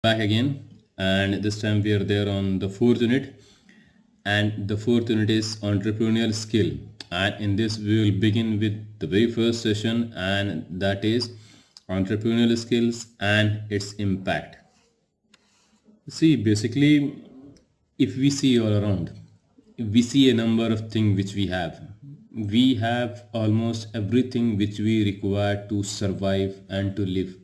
Back again, and this time we are there on the fourth unit, and the fourth unit is entrepreneurial skill. And in this we will begin with the very first session, and that is entrepreneurial skills and its impact. See, basically, if we see all around, we see a number of things which we have almost everything which we require to survive and to live.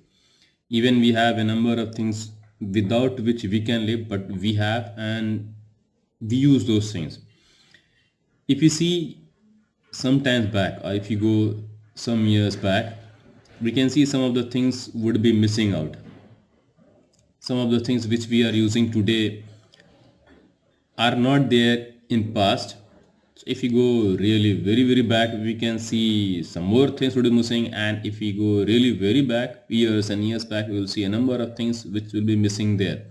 Even we have a number of things without which we can live, but we have, and we use those things. If you see some times back, or if you go some years back, we can see some of the things would be missing out. Some of the things which we are using today are not there in past. So if you go really very back, we can see some more things would be missing, and if we go really very back, years and years back, we will see a number of things which will be missing there.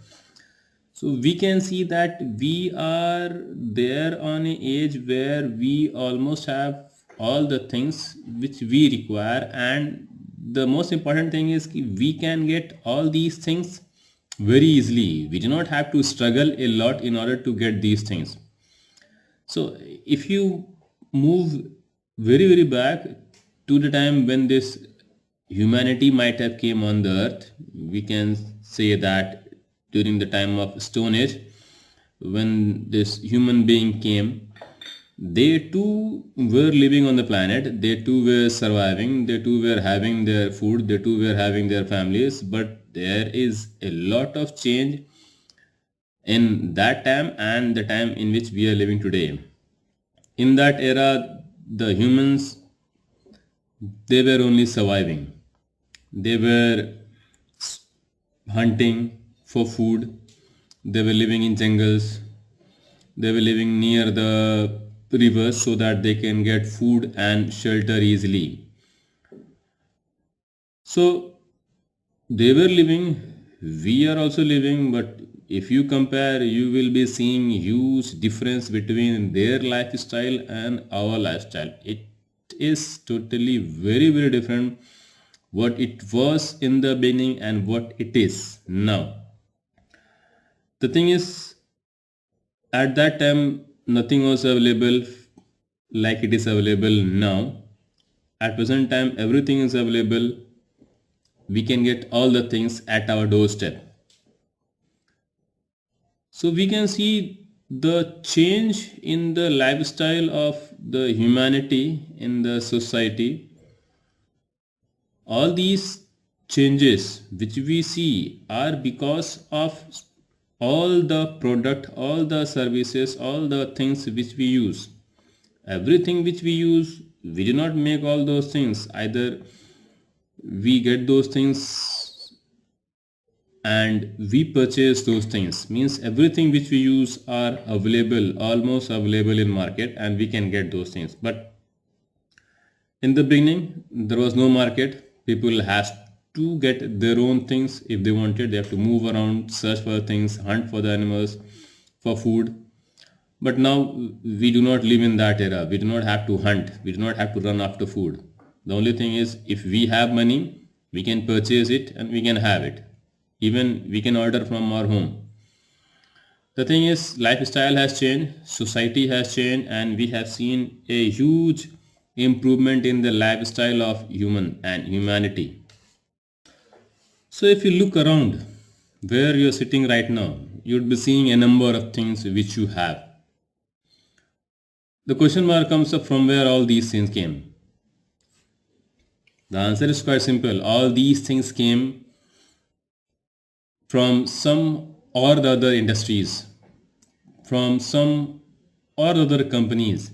So we can see that we are there on an age where we almost have all the things which we require, and the most important thing is we can get all these things very easily. We do not have to struggle a lot in order to get these things. So if you move very back to the time when this humanity might have came on the earth, we can say that during the time of Stone Age, when this human being came, they too were living on the planet, they too were surviving, they too were having their food, they too were having their families, but there is a lot of change in that time and the time in which we are living today. In that era, the humans, they were only surviving. They were hunting for food. They were living in jungles. They were living near the rivers so that they can get food and shelter easily. So they were living, we are also living, but if you compare, you will be seeing huge difference between their lifestyle and our lifestyle. It is totally very different what it was in the beginning and what it is now. The thing is, at that time, nothing was available like it is available now. At present time, everything is available. We can get all the things at our doorstep. So we can see the change in the lifestyle of the humanity in the society. All these changes which we see are because of all the product, all the services, all the things which we use. Everything which we use, we do not make all those things. Either we get those things and we purchase those things. Means everything which we use are available, almost available in market, and we can get those things. But in the beginning, there was no market. People has to get their own things. If they wanted, they have to move around, search for things, hunt for the animals, for food. But now we do not live in that era. We do not have to hunt. We do not have to run after food. The only thing is, if we have money, we can purchase it and we can have it. Even we can order from our home. The thing is, lifestyle has changed, society has changed, and we have seen a huge improvement in the lifestyle of human and humanity. So if you look around where you're sitting right now, you'd be seeing a number of things which you have. The question mark comes up, from where all these things came. The answer is quite simple. All these things came from some or the other industries, from some or other companies.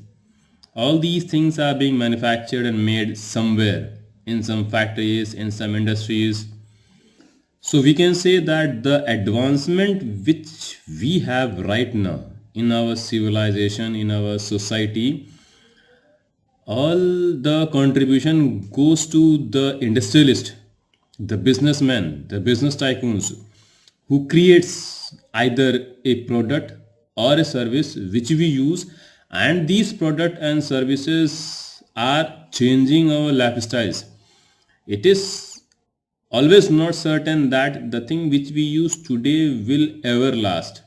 All these things are being manufactured and made somewhere, in some factories, in some industries. So we can say that the advancement which we have right now in our civilization, in our society, all the contribution goes to the industrialist, the businessman, the business tycoons, who creates either a product or a service which we use, and these product and services are changing our lifestyles. It is always not certain that the thing which we use today will ever last.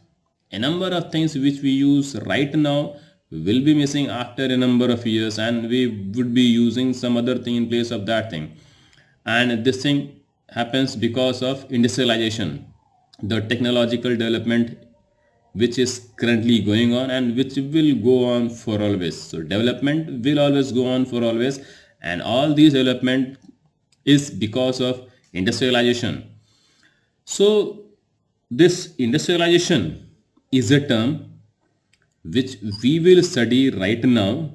A number of things which we use right now will be missing after a number of years, and we would be using some other thing in place of that thing. And this thing happens because of industrialization, the technological development which is currently going on and which will go on for always. So development will always go on for always, and all these development is because of industrialization. So this industrialization is a term which we will study right now,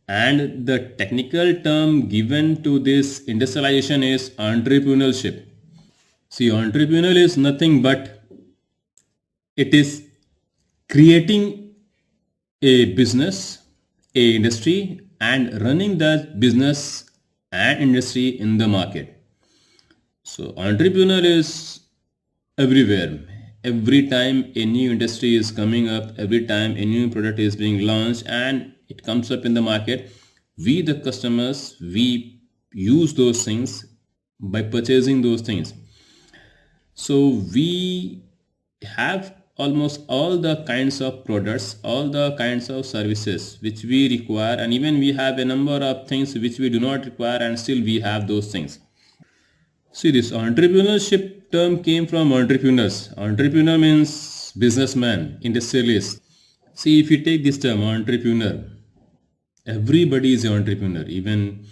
and the technical term given to this industrialization is entrepreneurship. See, entrepreneurial is nothing but it is creating a business, a industry, and running that business and industry in the market. So entrepreneur is everywhere. Every time a new industry is coming up, every time a new product is being launched and it comes up in the market, we the customers, we use those things by purchasing those things. So we have almost all the kinds of products, all the kinds of services which we require, and even we have a number of things which we do not require and still we have those things. See, this entrepreneurship term came from entrepreneurs. Entrepreneur means businessman, industrialist. See, if you take this term entrepreneur, everybody is an entrepreneur. Even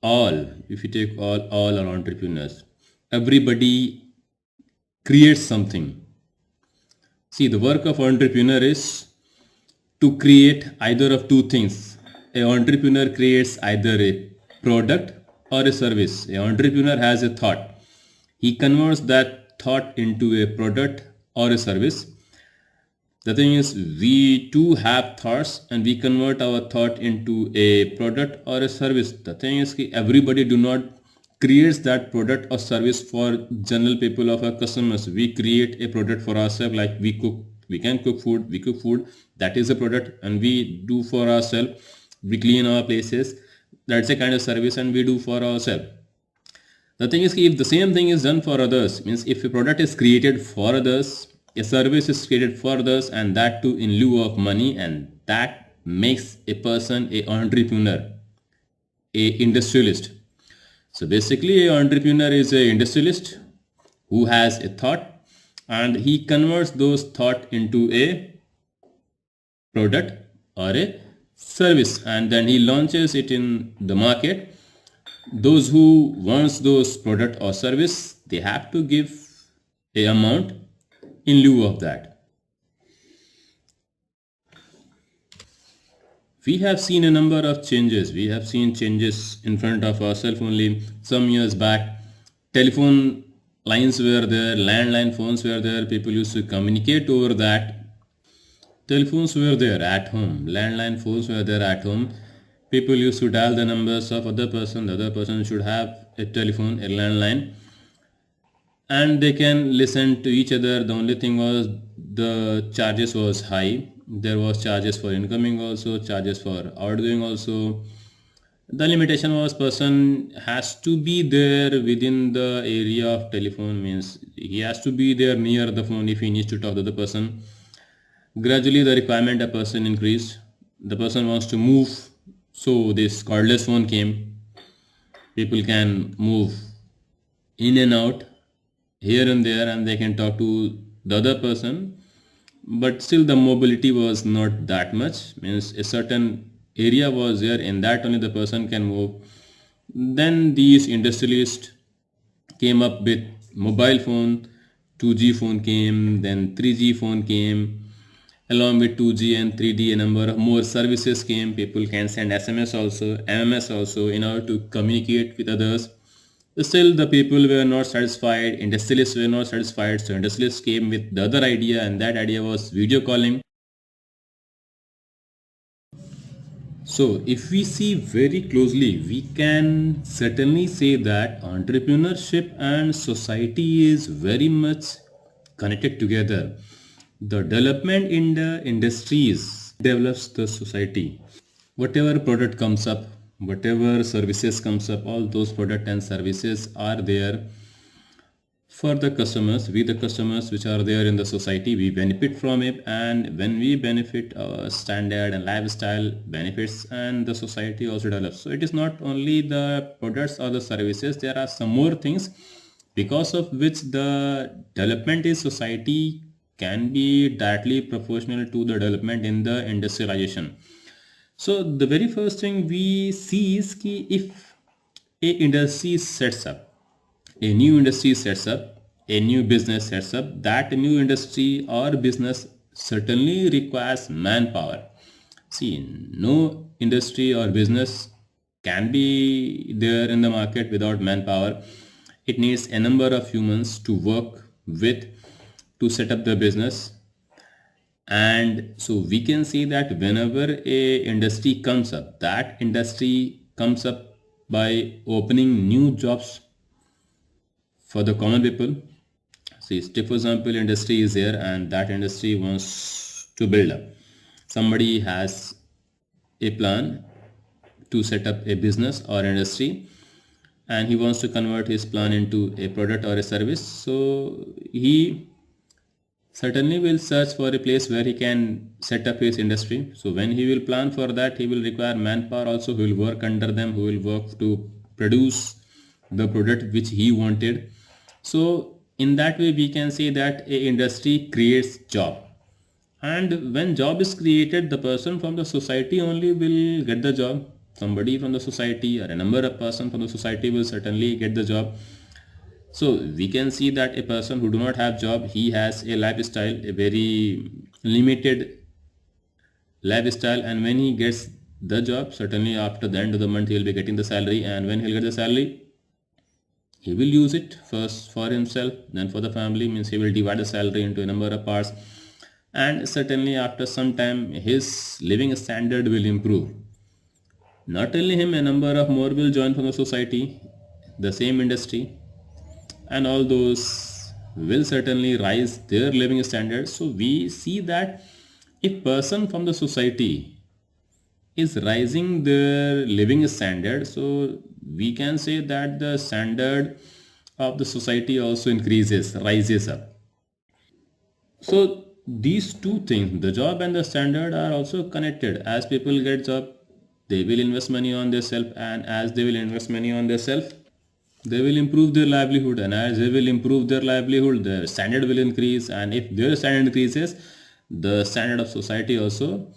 all, if you take all are entrepreneurs. Everybody creates something. See, the work of entrepreneur is to create either of two things. An entrepreneur creates either a product or a service. An entrepreneur has a thought. He converts that thought into a product or a service. The thing is, we too have thoughts and we convert our thought into a product or a service. The thing is, everybody do not creates that product or service for general people of our customers. We create a product for ourselves, like we can cook food, we cook food, that is a product, and we do for ourselves. We clean our places, that's a kind of service, and we do for ourselves. The thing is, if the same thing is done for others, means if a product is created for others, a service is created for others, and that too in lieu of money, and that makes a person a entrepreneur, a industrialist. So basically, an entrepreneur is an industrialist who has a thought and he converts those thought into a product or a service, and then he launches it in the market. Those who wants those product or service, they have to give a amount in lieu of that. We have seen a number of changes. We have seen changes in front of ourselves only. Some years back, telephone lines were there, landline phones were there, people used to communicate over that. Telephones were there at home, landline phones were there at home. People used to dial the numbers of other person, the other person should have a telephone, a landline, and they can listen to each other. The only thing was the charges was high. There was charges for incoming also, charges for outgoing also. The limitation was person has to be there within the area of telephone, means he has to be there near the phone if he needs to talk to the person. Gradually the requirement of person increased. The person wants to move, so this cordless phone came. People can move in and out here and there, and they can talk to the other person, but still the mobility was not that much, means a certain area was there, in that only the person can move. Then these industrialists came up with mobile phone, 2G phone came, then 3G phone came. Along with 2G and 3D, a number of more services came. People can send SMS also, MMS also, in order to communicate with others. Still, the people were not satisfied, industrialists were not satisfied, so industrialists came with the other idea, and that idea was video calling. So, if we see very closely, we can certainly say that entrepreneurship and society is very much connected together. The development in the industries develops the society. Whatever product comes up, whatever services comes up, all those product and services are there for the customers. We the customers which are there in the society, we benefit from it, and when we benefit, our standard and lifestyle benefits and the society also develops. So it is not only the products or the services, there are some more things because of which the development in society can be directly proportional to the development in the industrialization. So the very first thing we see is ki if a industry sets up, a new industry sets up, a new business sets up, that new industry or business certainly requires manpower. See, no industry or business can be there in the market without manpower. It needs a number of humans to work with to set up the business. And so we can see that whenever a industry comes up, that industry comes up by opening new jobs for the common people. See, take for example, industry is there and that industry wants to build up. Somebody has a plan to set up a business or industry, and he wants to convert his plan into a product or a service. So he certainly will search for a place where he can set up his industry. So when he will plan for that, he will require manpower also who will work under them, who will work to produce the product which he wanted. So in that way, we can say that a industry creates job. And when job is created, the person from the society only will get the job. Somebody from the society or a number of person from the society will certainly get the job. So we can see that a person who do not have job, he has a lifestyle, a very limited lifestyle, and when he gets the job, certainly after the end of the month he will be getting the salary, and when he'll get the salary, he will use it first for himself, then for the family, means he will divide the salary into a number of parts, and certainly after some time his living standard will improve. Not only him, a number of more will join from the society, the same industry, and all those will certainly rise their living standards. So we see that if person from the society is rising their living standard, so we can say that the standard of the society also increases, rises up. So these two things, the job and the standard, are also connected. As people get job, they will invest money on themselves, and as they will invest money on themselves, they will improve their livelihood, and as they will improve their livelihood, their standard will increase, and if their standard increases, the standard of society also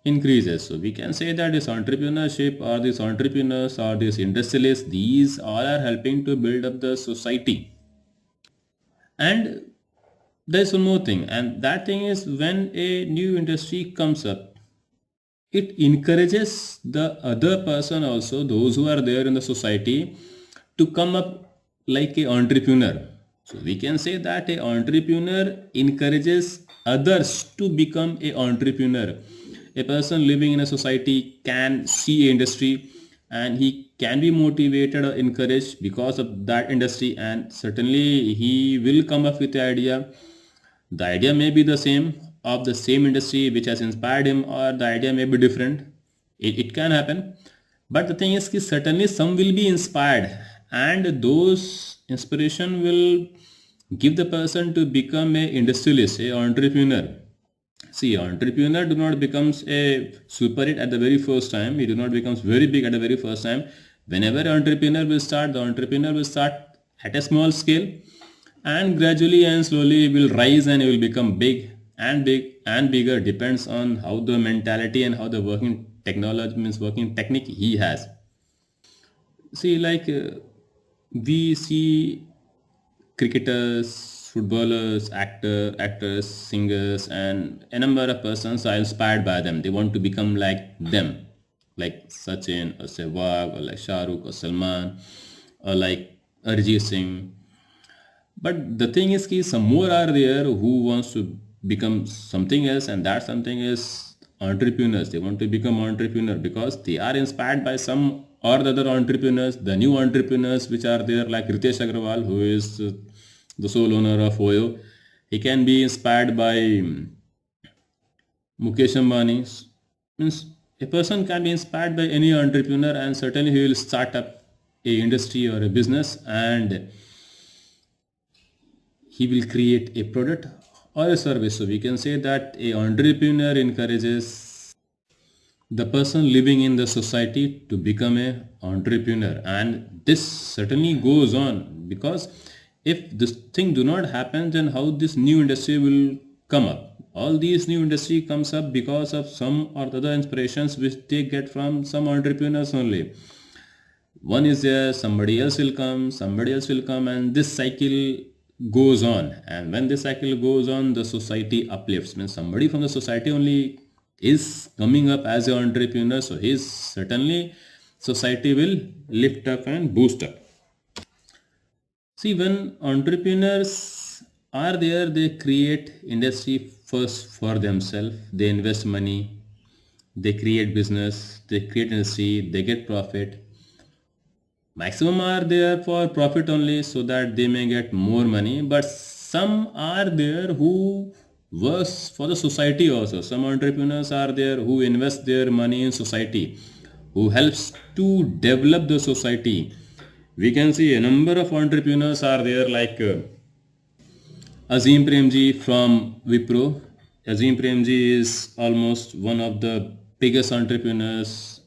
increases. So we can say that this entrepreneurship or these entrepreneurs or these industrialists, these all are helping to build up the society. And there's one more thing, and that thing is when a new industry comes up, it encourages the other person also, those who are there in the society, to come up like a entrepreneur. So we can say that a entrepreneur encourages others to become a entrepreneur. A person living in a society can see a industry and he can be motivated or encouraged because of that industry, and certainly he will come up with the idea. The idea may be the same, of the same industry which has inspired him, or the idea may be different. It can happen. But the thing is that certainly some will be inspired, and those inspiration will give the person to become a industrialist, a entrepreneur. See, entrepreneur do not becomes a super hit at the very first time. He do not becomes very big at the very first time. Whenever entrepreneur will start, the entrepreneur will start at a small scale, and gradually and slowly will rise and it will become big and bigger, depends on how the mentality and how the working technology, means working technique, he has. See, like we see cricketers, footballers, actors, singers, and a number of persons are inspired by them. They want to become like them, like Sachin or Sehwag or like Shah Rukh or Salman or like Arijit Singh. But the thing is, some more are there who wants to become something else, and that something is entrepreneurs. They want to become entrepreneur because they are inspired by some or the other entrepreneurs, the new entrepreneurs which are there, like Ritesh Agarwal, who is the sole owner of Oyo. He can be inspired by Mukesh Ambani. Means a person can be inspired by any entrepreneur, and certainly he will start up a industry or a business, and he will create a product or a service. So we can say that a entrepreneur encourages the person living in the society to become a entrepreneur, and this certainly goes on, because if this thing do not happen, then how this new industry will come up? All these new industry comes up because of some or the other inspirations which they get from some entrepreneurs only. One is there, somebody else will come, and this cycle goes on. And when this cycle goes on, the society uplifts, means somebody from the society only is coming up as an entrepreneur, so his certainly society will lift up and boost up. See, when entrepreneurs are there, they create industry first for themselves, they invest money, they create business, they create industry, they get profit. Maximum are there for profit only, so that they may get more money, but some are there who works for the society also. Some entrepreneurs are there who invest their money in society, who helps to develop the society. We can see a number of entrepreneurs are there, like Azim Premji from Wipro. Azim Premji is almost one of the biggest entrepreneurs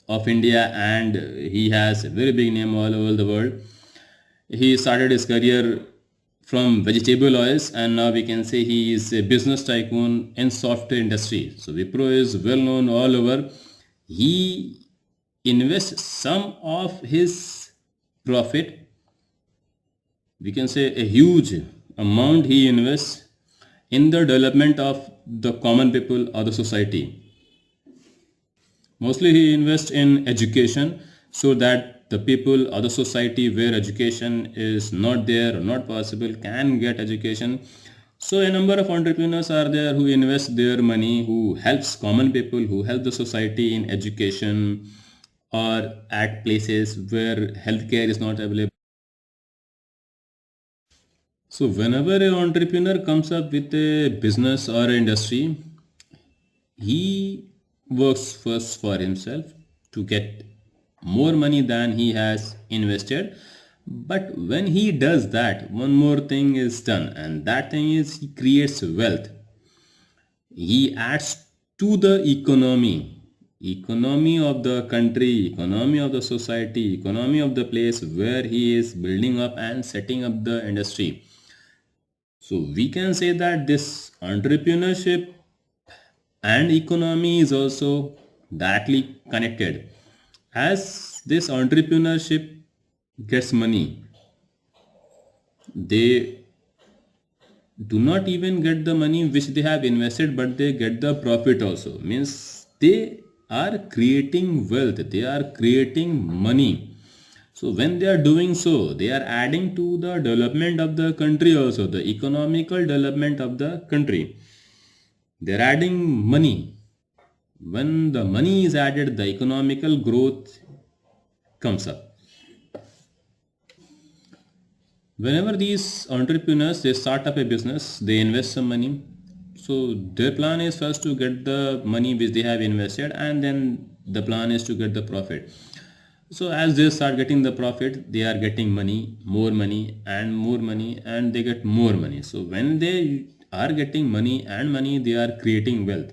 of India, and he has a very big name all over the world. He started his career from vegetable oils, and now we can say he is a business tycoon in software industry. So Wipro is well known all over. He invests some of his profit, we can say a huge amount he invests in the development of the common people or the society. Mostly he invests in education, so that the people or the society where education is not there or not possible can get education. So a number of entrepreneurs are there who invest their money, who helps common people, who help the society in education or at places where healthcare is not available. So whenever an entrepreneur comes up with a business or industry, he works first for himself to get more money than he has invested. But when he does that, one more thing is done, and that thing is he creates wealth. He adds to the economy of the country, economy of the society, economy of the place where he is building up and setting up the industry. So we can say that this entrepreneurship and economy is also directly connected. As this entrepreneurship gets money, they do not even get the money which they have invested, but they get the profit also. Means they are creating wealth, they are creating money. So when they are doing so, they are adding to the development of the country also, the economical development of the country. They are adding money. When the money is added, the economical growth comes up. Whenever these entrepreneurs, they start up a business, they invest some money. So their plan is first to get the money which they have invested, and then the plan is to get the profit. So as they start getting the profit, they are getting money, more money and more money, and they get more money. So when they are getting money and money, they are creating wealth.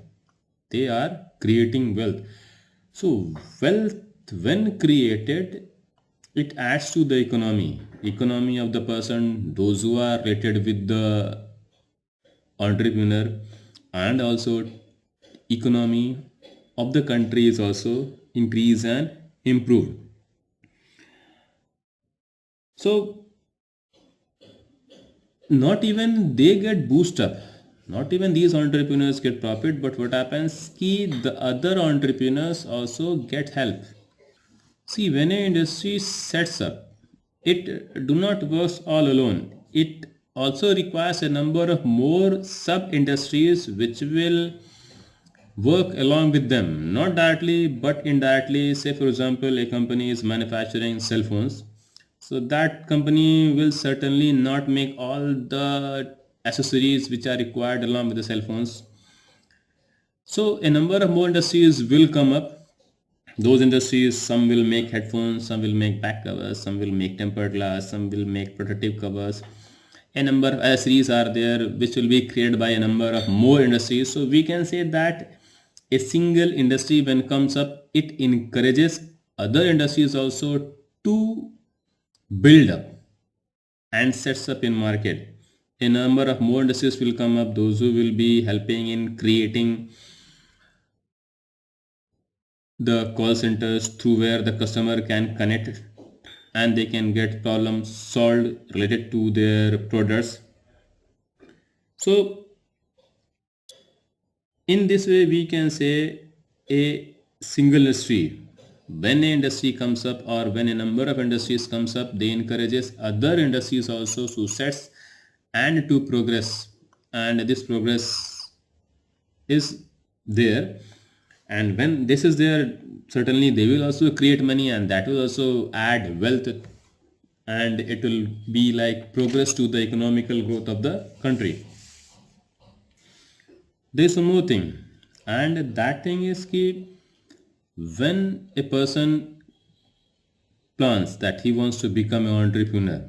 They are creating wealth. So wealth, when created, it adds to the economy of the person, those who are related with the entrepreneur, and also economy of the country is also increased and improved. So not even they get boost up, not even these entrepreneurs get profit, but what happens ki the other entrepreneurs also get help. See, when an industry sets up, it do not work all alone. It also requires a number of more sub-industries which will work along with them, not directly but indirectly. Say for example, a company is manufacturing cell phones. So that company will certainly not make all the accessories which are required along with the cell phones. So a number of more industries will come up. Those industries, some will make headphones, some will make back covers, some will make tempered glass, some will make protective covers. a number of accessories are there which will be created by a number of more industries. So we can say that a single industry when comes up, it encourages other industries also to build up and sets up in market. A number of more industries will come up, those who will be helping in creating the call centers through where the customer can connect and they can get problems solved related to their products. So in this way we can say a single industry, when an industry comes up or when a number of industries comes up, they encourages other industries also to sets and to progress, and this progress is there. And when this is there, certainly they will also create money and that will also add wealth, and it will be like progress to the economical growth of the country. There is one more thing, and that thing is ki when a person plans that he wants to become an entrepreneur,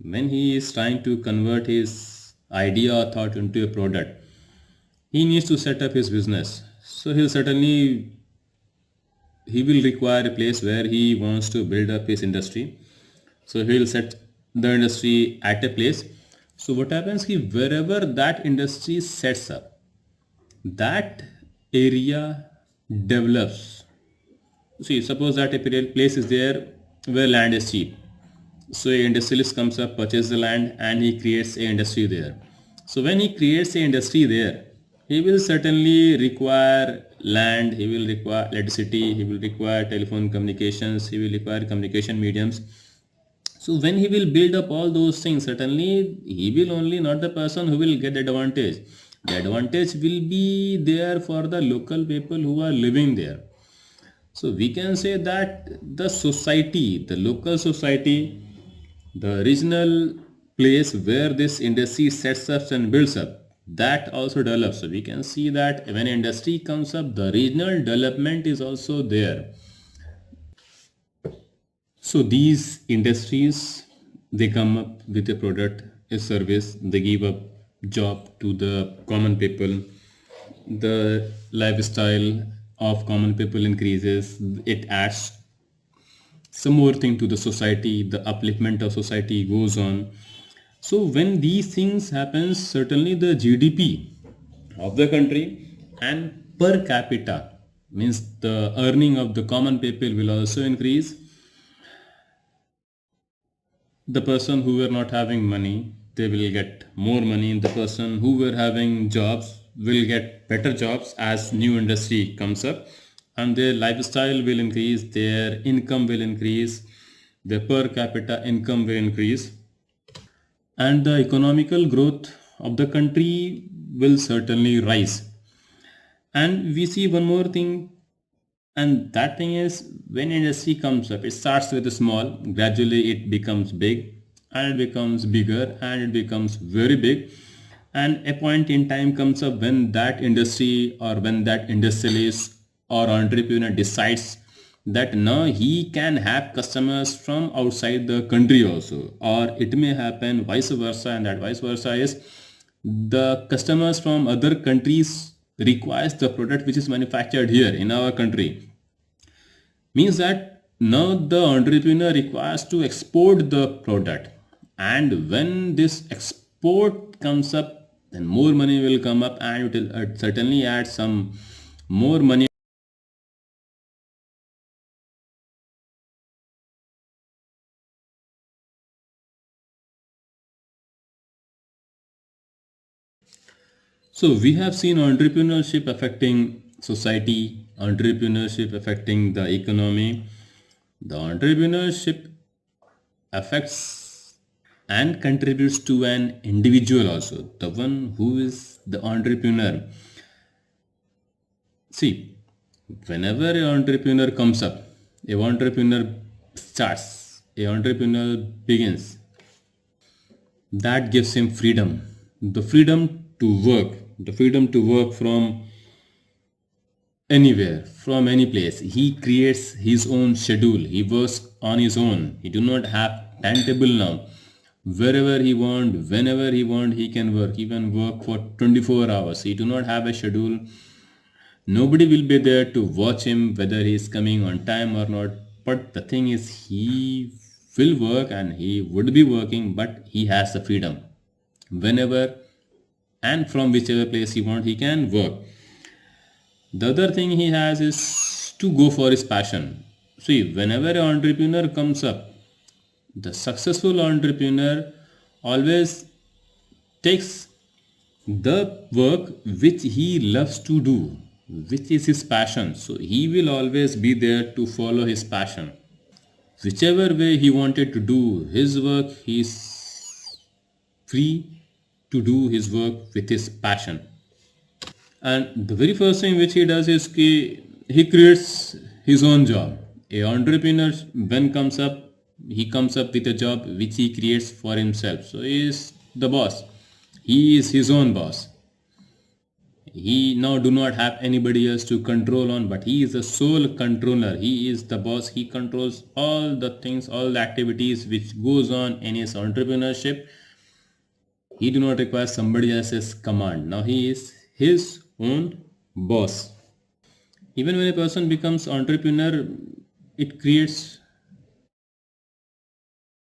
when he is trying to convert his idea or thought into a product, he needs to set up his business. So he will require a place where he wants to build up his industry. So he will set the industry at a place. So what happens is wherever that industry sets up, that area develops. See, suppose that a place is there where land is cheap. So a industrialist comes up, purchases the land, and he creates a industry there. So when he creates a industry there, he will certainly require land, he will require electricity, he will require telephone communications, he will require communication mediums. So when he will build up all those things, certainly he will only not the person who will get the advantage. The advantage will be there for the local people who are living there. So we can say that the society, the local society, the regional place where this industry sets up and builds up, that also develops. So we can see that when industry comes up, the regional development is also there. So these industries, they come up with a product, a service, they give a job to the common people, the lifestyle of common people increases, it adds some more thing to the society, the upliftment of society goes on. So when these things happen, certainly the GDP of the country and per capita, means the earning of the common people will also increase. The person who were not having money, they will get more money. The person who were having jobs will get better jobs as new industry comes up, and their lifestyle will increase, their income will increase, their per capita income will increase, and the economical growth of the country will certainly rise. And we see one more thing, and that thing is when industry comes up, it starts with a small, gradually it becomes big, and it becomes bigger, and it becomes very big. And a point in time comes up when that industry or when that industrialist or entrepreneur decides that now he can have customers from outside the country also, or it may happen vice versa, and that vice versa is the customers from other countries requires the product which is manufactured here in our country. Means that now the entrepreneur requires to export the product, and when this export comes up, then more money will come up, and it will certainly add some more money. So we have seen entrepreneurship affecting society, entrepreneurship affecting the economy. The entrepreneurship affects and contributes to an individual also, the one who is the entrepreneur. See, whenever an entrepreneur comes up, a entrepreneur starts, a entrepreneur begins, that gives him freedom, the freedom to work, the freedom to work from anywhere, from any place. He creates his own schedule, he works on his own, he do not have timetable now. wherever he want, whenever he want, he can work. He can work for 24 hours. He do not have a schedule. Nobody will be there to watch him whether he is coming on time or not. But the thing is, he will work and he would be working, but he has the freedom. Whenever and from whichever place he want, he can work. The other thing he has is to go for his passion. See, whenever an entrepreneur comes up, the successful entrepreneur always takes the work which he loves to do, which is his passion. So he will always be there to follow his passion. Whichever way he wanted to do his work, he is free to do his work with his passion. And the very first thing which he does is he creates his own job. A entrepreneur when he comes up with a job which he creates for himself. So he is the boss. He is his own boss. He now do not have anybody else to control on, but he is the sole controller. He is the boss. He controls all the things, all the activities which goes on in his entrepreneurship. He do not require somebody else's command. Now he is his own boss. Even when a person becomes entrepreneur, it creates